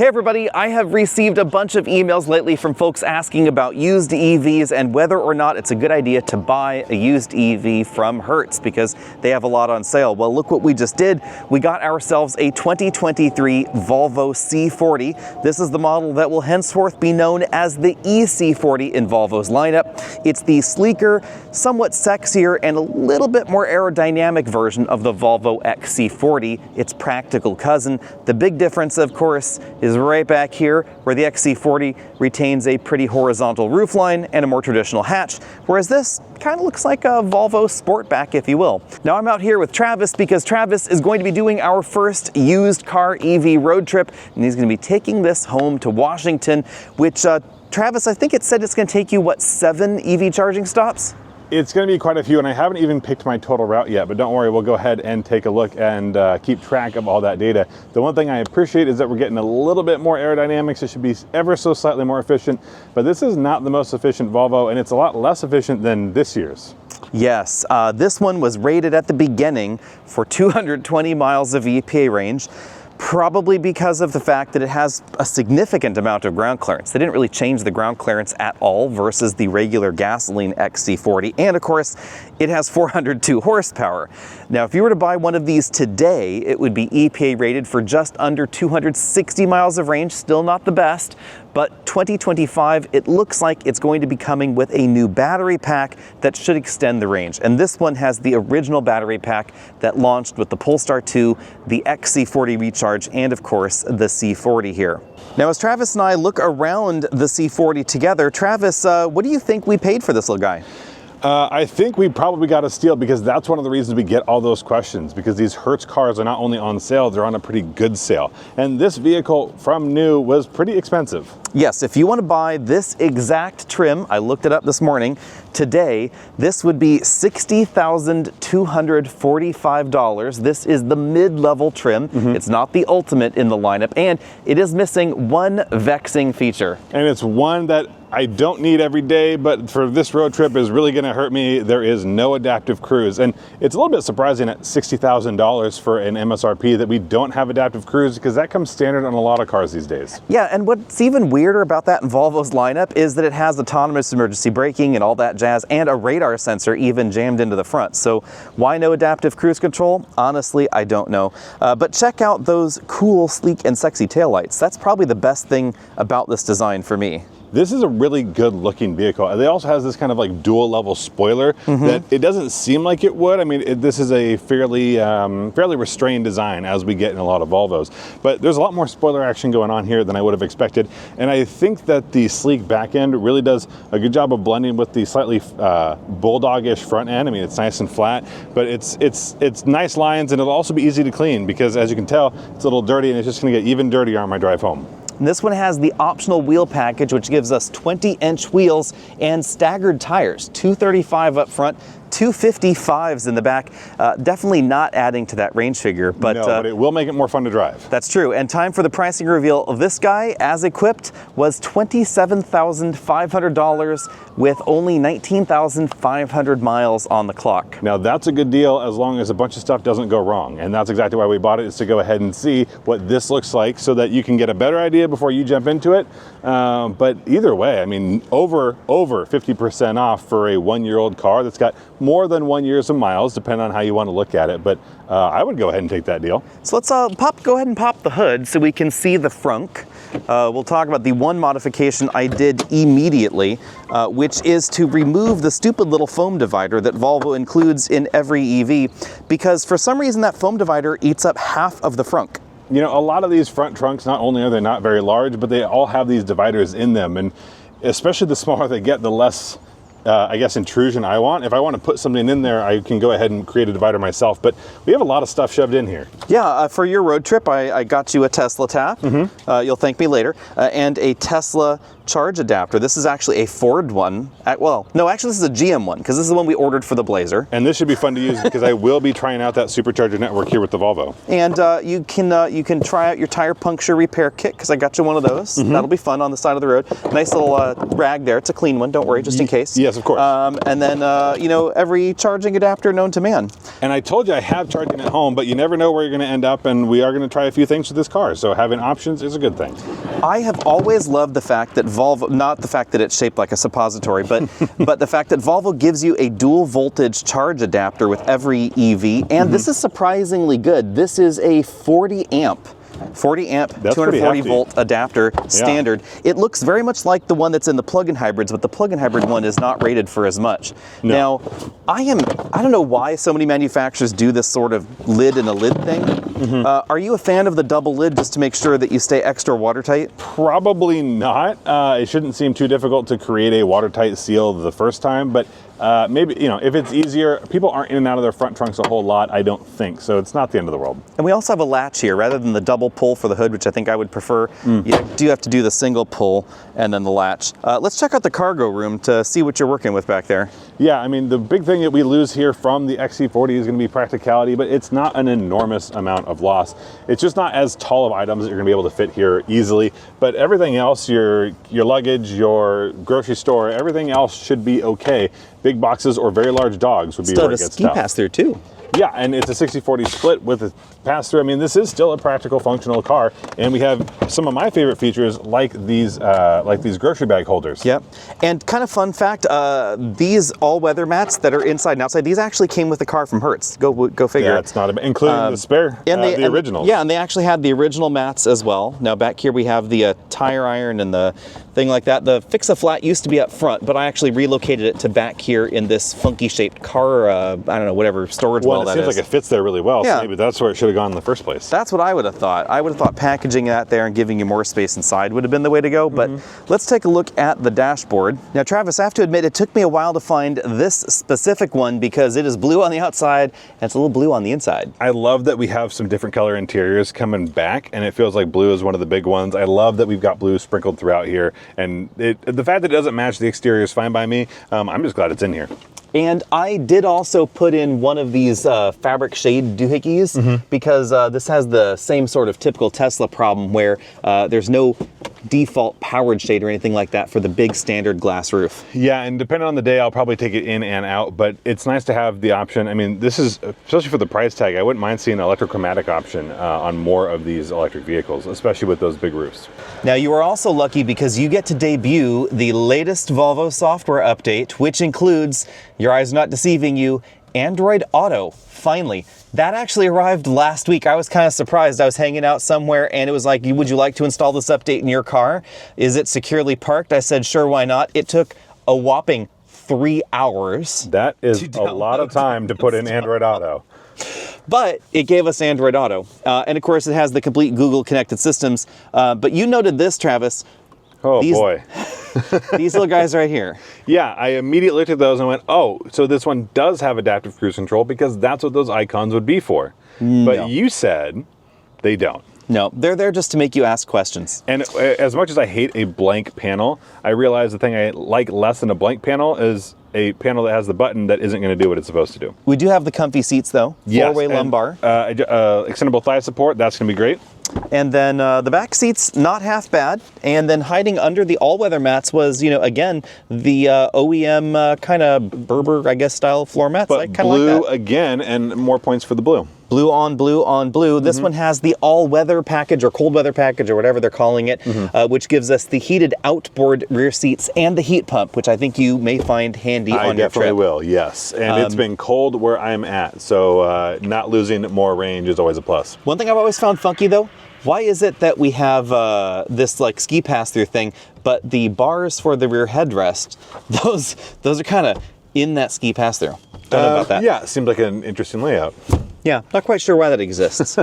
Hey everybody, I have received a bunch of emails lately from folks asking about used EVs and whether or not it's a good idea to buy a used EV from Hertz because they have a lot on sale. Well, look what we just did. We got ourselves a 2023 Volvo C40. This is the model that will henceforth be known as the EC40 in Volvo's lineup. It's the sleeker, somewhat sexier, and a little bit more aerodynamic version of the Volvo XC40, its practical cousin. The big difference, of course, is right back here where the XC40 retains a pretty horizontal roofline and a more traditional hatch, whereas this kind of looks like a Volvo Sportback, if you will. Now I'm out here with Travis because Travis is going to be doing our first used car EV road trip, and he's going to be taking this home to Washington, which Travis, I think it said it's going to take you, what, 7 EV charging stops? It's going to be quite a few, and I haven't even picked my total route yet, but don't worry, we'll go ahead and take a look and keep track of all that data. The one thing I appreciate is that we're getting a little bit more aerodynamics. It should be ever so slightly more efficient, but this is not the most efficient Volvo, and it's a lot less efficient than this year's. Yes, this one was rated at the beginning for 220 miles of EPA range, probably because of the fact that it has a significant amount of ground clearance. They didn't really change the ground clearance at all versus the regular gasoline XC40. And of course, it has 402 horsepower. Now, if you were to buy one of these today, it would be EPA rated for just under 260 miles of range, still not the best. But 2025, it looks like it's going to be coming with a new battery pack that should extend the range. And this one has the original battery pack that launched with the Polestar 2, the XC40 Recharge, and of course, the C40 here. Now, as Travis and I look around the C40 together, Travis, what do you think we paid for this little guy? I think we probably got a steal because that's one of the reasons we get all those questions, because these Hertz cars are not only on sale, they're on a pretty good sale. And this vehicle from new was pretty expensive. Yes, if you want to buy this exact trim, I looked it up this morning, today, this would be $60,245. This is the mid-level trim. It's not the ultimate in the lineup, and it is missing one vexing feature. And it's one that I don't need every day, but for this road trip is really gonna hurt me. There is no adaptive cruise. And it's a little bit surprising at $60,000 for an MSRP that we don't have adaptive cruise, because that comes standard on a lot of cars these days. Yeah, and what's even weirder about that in Volvo's lineup is that it has autonomous emergency braking and all that jazz, and a radar sensor even jammed into the front. So why no adaptive cruise control? Honestly, I don't know. But check out those cool, sleek, and sexy taillights. That's probably the best thing about this design for me. This is a really good looking vehicle. It also has this kind of like dual level spoiler that it doesn't seem like it would. I mean, this is a fairly restrained design, as we get in a lot of Volvos, but there's a lot more spoiler action going on here than I would have expected. And I think that the sleek back end really does a good job of blending with the slightly bulldog-ish front end. I mean, it's nice and flat, but it's nice lines, and it'll also be easy to clean because, as you can tell, it's a little dirty, and it's just gonna get even dirtier on my drive home. And this one has the optional wheel package, which gives us 20-inch wheels and staggered tires, 235 up front, 255s in the back. Definitely not adding to that range figure, but, no, but it will make it more fun to drive. That's true. And time for the pricing reveal. This guy, as equipped, was $27,500 with only 19,500 miles on the clock. Now that's a good deal as long as a bunch of stuff doesn't go wrong. And that's exactly why we bought it, is to go ahead and see what this looks like so that you can get a better idea before you jump into it. But either way, I mean, over 50% off for a 1-year-old car that's got more than 1 year's of miles, depending on how you want to look at it. But I would go ahead and take that deal. So let's go ahead and pop the hood so we can see the frunk. We'll talk about the one modification I did immediately, which is to remove the stupid little foam divider that Volvo includes in every EV, because for some reason that foam divider eats up half of the frunk. You know, a lot of these front trunks, not only are they not very large, but they all have these dividers in them. And especially the smaller they get, the less I guess, intrusion I want. If I want to put something in there, I can go ahead and create a divider myself, but we have a lot of stuff shoved in here. Yeah, for your road trip, I got you a Tesla tap. You'll thank me later. And a Tesla charge adapter. This is actually a Ford one. Well, no, actually this is a GM one because this is the one we ordered for the Blazer. And this should be fun to use because I will be trying out that supercharger network here with the Volvo. And you can try out your tire puncture repair kit because I got you one of those. That'll be fun on the side of the road. Nice little rag there. It's a clean one. Don't worry, just in case. Yes, of course. And then you know, every charging adapter known to man. And I told you I have charging at home, but you never know where you're going to end up, and we are going to try a few things with this car. So having options is a good thing. I have always loved the fact that Volvo, not the fact that it's shaped like a suppository, but but the fact that Volvo gives you a dual voltage charge adapter with every EV, and this is surprisingly good. This is a 40 amp, 240 volt adapter standard. It looks very much like the one that's in the plug-in hybrids, but the plug-in hybrid one is not rated for as much. No. Now, I don't know why so many manufacturers do this sort of lid in a lid thing. Are you a fan of the double lid just to make sure that you stay extra watertight? Probably not. It shouldn't seem too difficult to create a watertight seal the first time, but maybe, you know, if it's easier, people aren't in and out of their front trunks a whole lot, I don't think, so it's not the end of the world. And we also have a latch here, rather than the double pull for the hood, which I think I would prefer. You do have to do the single pull and then the latch. Let's check out the cargo room to see what you're working with back there. Yeah, I mean, the big thing that we lose here from the XC40 is going to be practicality, but it's not an enormous amount of loss. It's just not as tall of items that you're going to be able to fit here easily, but everything else, your luggage, your grocery store, everything else should be okay. Big boxes or very large dogs would be where it gets Still have a ski pass-through too. Yeah, and it's a 60/40 split with a pass-through. I mean, this is still a practical, functional car, and we have some of my favorite features like these grocery bag holders. Yep. And kind of fun fact, these all-weather mats that are inside and outside, these actually came with the car from Hertz. Go figure. Yeah, it's not including the spare, the originals. Yeah, and they actually had the original mats as well. Now back here we have the tire iron and the thing like that. The Fix-A-Flat used to be up front, but I actually relocated it to back here in this funky-shaped car, I don't know, whatever storage well, it seems like it fits there really well, yeah. So maybe that's where it should have gone in the first place. That's what I would have thought. I would have thought packaging that there and giving you more space inside would have been the way to go, but let's take a look at the dashboard. Now, Travis, I have to admit, it took me a while to find this specific one because it is blue on the outside and it's a little blue on the inside. I love that we have some different color interiors coming back, and it feels like blue is one of the big ones. I love that we've got blue sprinkled throughout here, and the fact that it doesn't match the exterior is fine by me. I'm just glad it's in here. And I did also put in one of these fabric shade doohickeys because this has the same sort of typical Tesla problem where there's no default powered shade or anything like that for the big standard glass roof. Yeah, and depending on the day, I'll probably take it in and out, but it's nice to have the option. I mean, this is, especially for the price tag, I wouldn't mind seeing an electrochromatic option on more of these electric vehicles, especially with those big roofs. Now, you are also lucky because you get to debut the latest Volvo software update, which includes, your eyes are not deceiving you, Android Auto. Finally, that actually arrived last week. I was kind of surprised. I was hanging out somewhere and it was like, would you like to install this update in your car? Is it securely parked? I said, sure, why not? It took a whopping 3 hours. That is a lot of time to put in Android Auto. But it gave us Android Auto. And of course, it has the complete Google connected systems. But you noted this, Travis. Oh, boy. These little guys right here. Yeah, I immediately looked at those and went, oh, so this one does have adaptive cruise control because that's what those icons would be for. No. But you said they don't. No, they're there just to make you ask questions. And as much as I hate a blank panel, I realize the thing I like less than a blank panel is a panel that has the button that isn't going to do what it's supposed to do. We do have the comfy seats though. Yes, four-way lumbar. Extendable thigh support, that's going to be great. And then the back seats, not half bad. And then hiding under the all-weather mats was, you know, again, the OEM kind of Berber, I guess, style floor mats. But I kind of blue like that. again, and more points for the blue. Blue on blue on blue. This one has the all-weather package or cold weather package or whatever they're calling it, which gives us the heated outboard rear seats and the heat pump, which I think you may find handy on your trip. I definitely will, yes. And it's been cold where I'm at, so not losing more range is always a plus. One thing I've always found funky though, why is it that we have this like ski pass-through thing, but the bars for the rear headrest, those are kind of in that ski pass-through? Don't know about that. Yeah, it seems like an interesting layout. Yeah, not quite sure why that exists.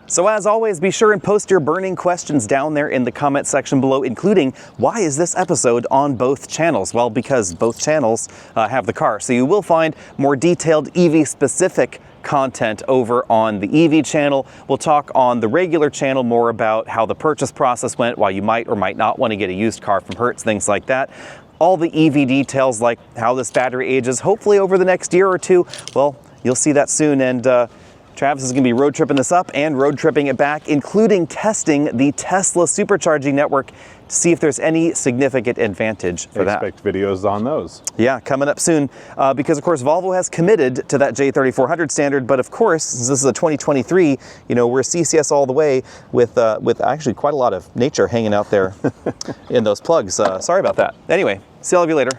So as always, be sure and post your burning questions down there in the comment section below, including why is this episode on both channels? Well, because both channels have the car. So you will find more detailed EV-specific content over on the EV channel. We'll talk on the regular channel more about how the purchase process went, why you might or might not want to get a used car from Hertz, things like that. All the EV details, like how this battery ages, hopefully over the next year or two, well, you'll see that soon. And Travis is going to be road tripping this up and road tripping it back, including testing the Tesla supercharging network to see if there's any significant advantage for that. Expect videos on those. Yeah, coming up soon, because of course Volvo has committed to that J3400 standard, but of course, since this is a 2023, you know, we're CCS all the way with actually quite a lot of nature hanging out there in those plugs. Sorry about that. Anyway, see all of you later.